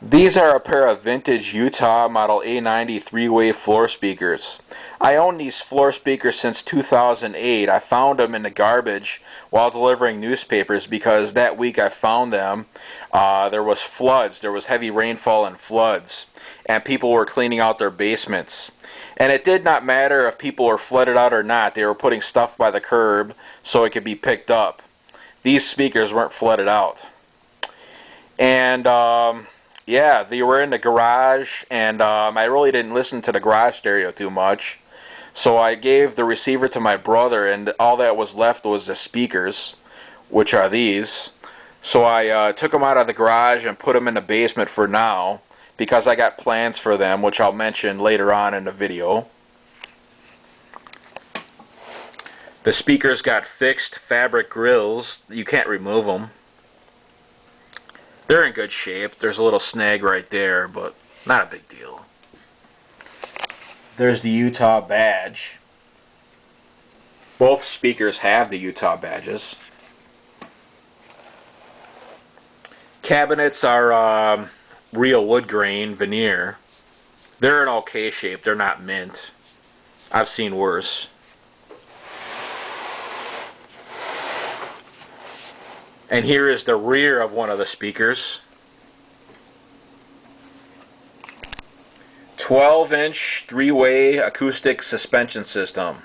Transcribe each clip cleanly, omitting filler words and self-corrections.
These are a pair of vintage Utah model A-90 three-way floor speakers. I own these floor speakers since 2008. I found them in the garbage while delivering newspapers because that week I found them. There was floods. There was heavy rainfall and floods, and people were cleaning out their basements. And it did not matter if people were flooded out or not. They were putting stuff by the curb so it could be picked up. These speakers weren't flooded out. And yeah, they were in the garage, and I really didn't listen to the garage stereo too much. So I gave the receiver to my brother, and all that was left was the speakers, which are these. So I took them out of the garage and put them in the basement for now, because I got plans for them, which I'll mention later on in the video. The speakers got fixed fabric grills. You can't remove them. They're in good shape. There's a little snag right there, but not a big deal. There's the Utah badge. Both speakers have the Utah badges. Cabinets are real wood grain veneer. They're in okay shape. They're not mint. I've seen worse. And here is the rear of one of the speakers. 12-inch three-way acoustic suspension system.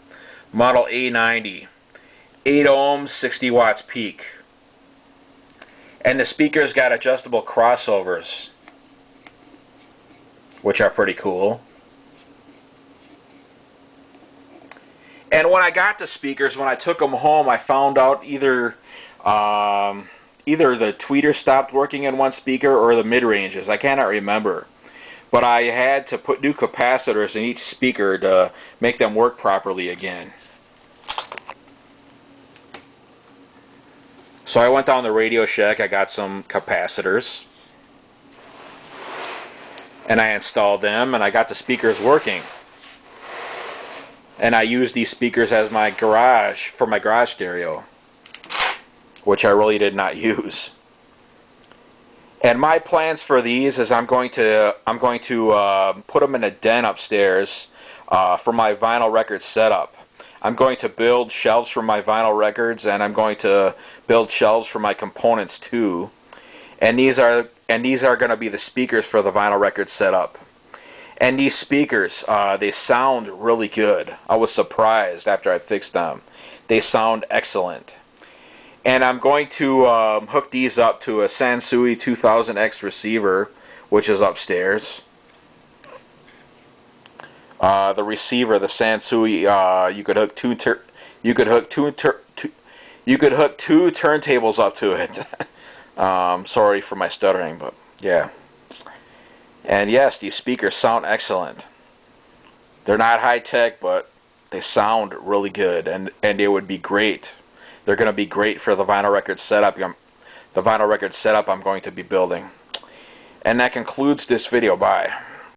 Model A-90. 8 ohms, 60 watts peak. And the speakers got adjustable crossovers, which are pretty cool. And when I got the speakers, when I took them home, I found out either the tweeter stopped working in one speaker or the mid-ranges. I cannot remember. But I had to put new capacitors in each speaker to make them work properly again. So I went down to Radio Shack, I got some capacitors, and I installed them, and I got the speakers working. And I used these speakers as my garage, for my garage stereo, which I really did not use. And my plans for these is I'm going to put them in a den upstairs for my vinyl record setup. I'm going to build shelves for my vinyl records, and I'm going to build shelves for my components too. And these are going to be the speakers for the vinyl record setup. And these speakers, they sound really good. I was surprised after I fixed them. They sound excellent. And I'm going to hook these up to a Sansui 2000X receiver, which is upstairs. The receiver, the Sansui, you could hook two turntables up to it. Sorry for my stuttering, but yeah. And yes, these speakers sound excellent. They're not high tech, but they sound really good, and they would be great. They're going to be great for the vinyl record setup. I'm going to be building. And that concludes this video. Bye.